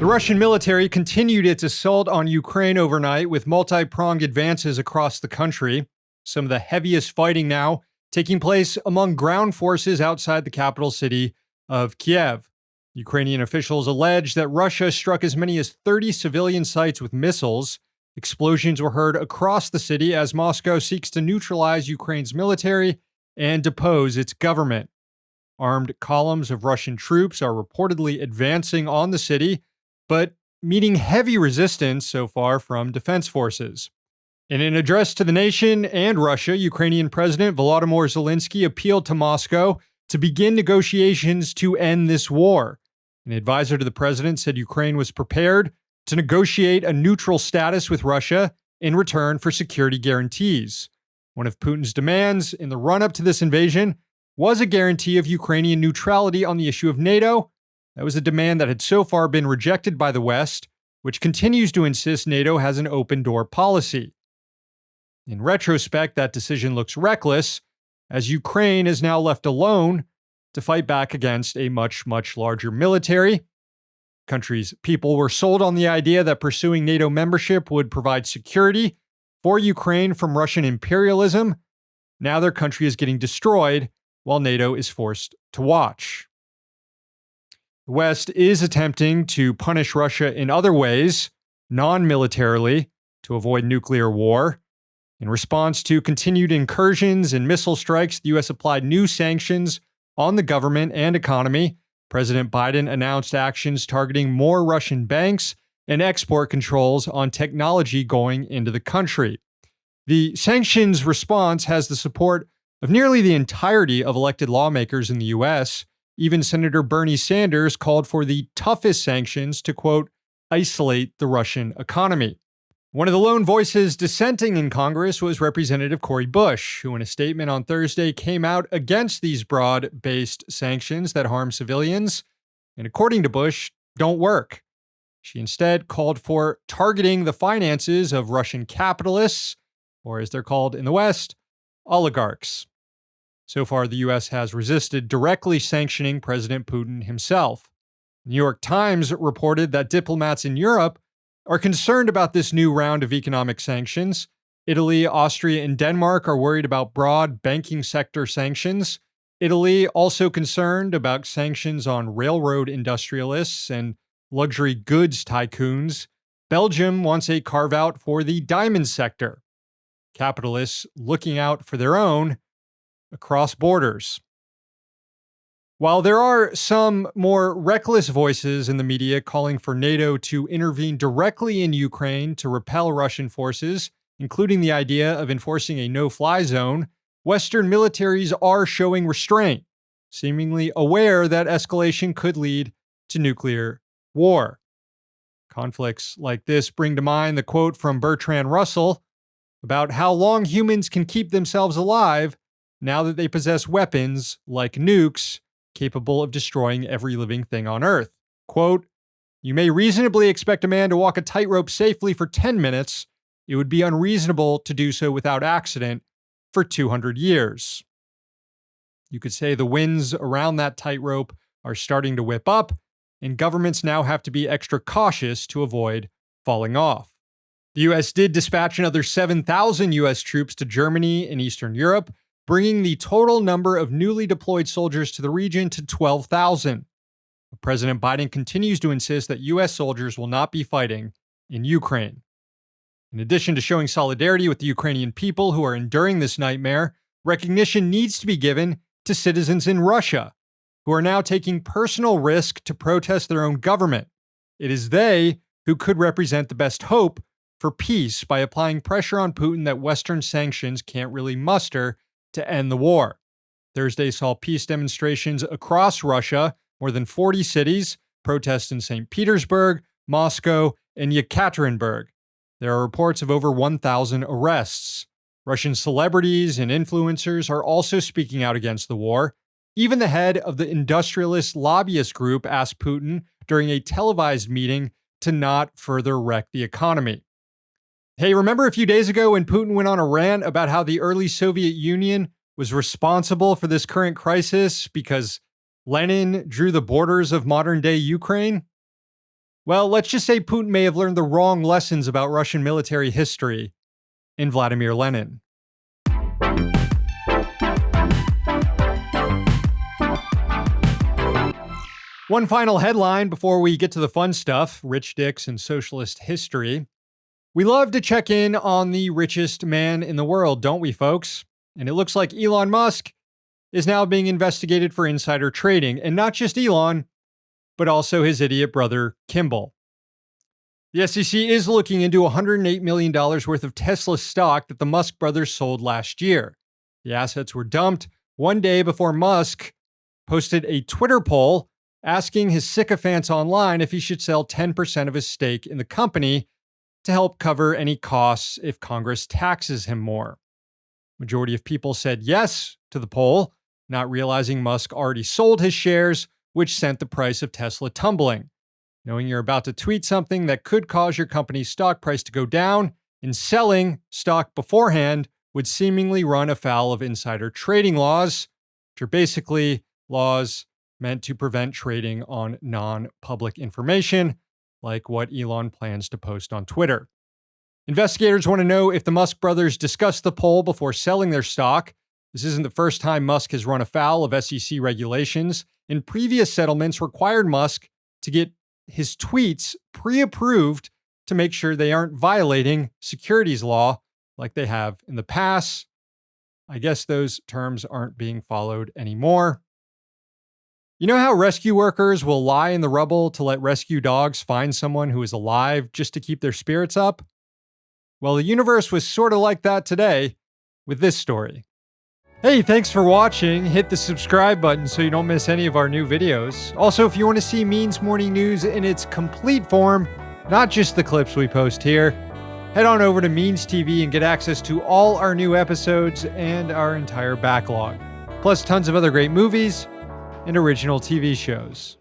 The Russian military continued its assault on Ukraine overnight with multi-pronged advances across the country. Some of the heaviest fighting now taking place among ground forces outside the capital city of Kiev. Ukrainian officials allege that Russia struck as many as 30 civilian sites with missiles. Explosions were heard across the city as Moscow seeks to neutralize Ukraine's military and depose its government. Armed columns of Russian troops are reportedly advancing on the city, but meeting heavy resistance so far from defense forces. In an address to the nation and Russia, Ukrainian President Volodymyr Zelensky appealed to Moscow to begin negotiations to end this war. An advisor to the president said Ukraine was prepared to negotiate a neutral status with Russia in return for security guarantees. One of Putin's demands in the run-up to this invasion was a guarantee of Ukrainian neutrality on the issue of NATO. That was a demand that had so far been rejected by the West, which continues to insist NATO has an open-door policy. In retrospect, that decision looks reckless, as Ukraine is now left alone to fight back against a much, much larger military. The country's people were sold on the idea that pursuing NATO membership would provide security for Ukraine from Russian imperialism. Now their country is getting destroyed while NATO is forced to watch. The West is attempting to punish Russia in other ways, non-militarily, to avoid nuclear war. In response to continued incursions and missile strikes, the U.S. applied new sanctions on the government and economy. President Biden announced actions targeting more Russian banks and export controls on technology going into the country. The sanctions response has the support of nearly the entirety of elected lawmakers in the U.S. Even Senator Bernie Sanders called for the toughest sanctions to, quote, isolate the Russian economy. One of the lone voices dissenting in Congress was Representative Cori Bush, who in a statement on Thursday came out against these broad-based sanctions that harm civilians, and according to Bush, don't work. She instead called for targeting the finances of Russian capitalists, or as they're called in the West, oligarchs. So far, the U.S. has resisted directly sanctioning President Putin himself. The New York Times reported that diplomats in Europe are concerned about this new round of economic sanctions. Italy, Austria, and Denmark are worried about broad banking sector sanctions. Italy also concerned about sanctions on railroad industrialists and luxury goods tycoons. Belgium wants a carve-out for the diamond sector. Capitalists looking out for their own across borders. While there are some more reckless voices in the media calling for NATO to intervene directly in Ukraine to repel Russian forces, including the idea of enforcing a no-fly zone, Western militaries are showing restraint, seemingly aware that escalation could lead to nuclear war. Conflicts like this bring to mind the quote from Bertrand Russell about how long humans can keep themselves alive now that they possess weapons like nukes capable of destroying every living thing on Earth. Quote, you may reasonably expect a man to walk a tightrope safely for 10 minutes. It would be unreasonable to do so without accident for 200 years. You could say the winds around that tightrope are starting to whip up, and governments now have to be extra cautious to avoid falling off. The U.S. did dispatch another 7,000 U.S. troops to Germany and Eastern Europe, bringing the total number of newly deployed soldiers to the region to 12,000. President Biden continues to insist that U.S. soldiers will not be fighting in Ukraine. In addition to showing solidarity with the Ukrainian people who are enduring this nightmare, recognition needs to be given to citizens in Russia, who are now taking personal risk to protest their own government. It is they who could represent the best hope for peace by applying pressure on Putin that Western sanctions can't really muster to end the war. Thursday saw peace demonstrations across Russia, more than 40 cities, protests in St. Petersburg, Moscow, and Yekaterinburg. There are reports of over 1,000 arrests. Russian celebrities and influencers are also speaking out against the war. Even the head of the industrialist lobbyist group asked Putin during a televised meeting to not further wreck the economy. Hey, remember a few days ago when Putin went on a rant about how the early Soviet Union was responsible for this current crisis because Lenin drew the borders of modern-day Ukraine? Well, let's just say Putin may have learned the wrong lessons about Russian military history in Vladimir Lenin. One final headline before we get to the fun stuff, rich dicks and socialist history. We love to check in on the richest man in the world, don't we, folks? And it looks like Elon Musk is now being investigated for insider trading. And not just Elon, but also his idiot brother, Kimball. The SEC is looking into $108 million worth of Tesla stock that the Musk brothers sold last year. The assets were dumped one day before Musk posted a Twitter poll asking his sycophants online if he should sell 10% of his stake in the company to help cover any costs if Congress taxes him more. Majority of people said yes to the poll, not realizing Musk already sold his shares, which sent the price of Tesla tumbling. Knowing you're about to tweet something that could cause your company's stock price to go down, and selling stock beforehand would seemingly run afoul of insider trading laws, which are basically laws meant to prevent trading on non-public information, like what Elon plans to post on Twitter. Investigators want to know if the Musk brothers discussed the poll before selling their stock. This isn't the first time Musk has run afoul of SEC regulations, and previous settlements required Musk to get his tweets pre-approved to make sure they aren't violating securities law like they have in the past. I guess those terms aren't being followed anymore. You know how rescue workers will lie in the rubble to let rescue dogs find someone who is alive just to keep their spirits up? Well, the universe was sort of like that today with this story. Hey, thanks for watching. Hit the subscribe button so you don't miss any of our new videos. Also, if you want to see Means Morning News in its complete form, not just the clips we post here, head on over to Means TV and get access to all our new episodes and our entire backlog, plus tons of other great movies and original TV shows.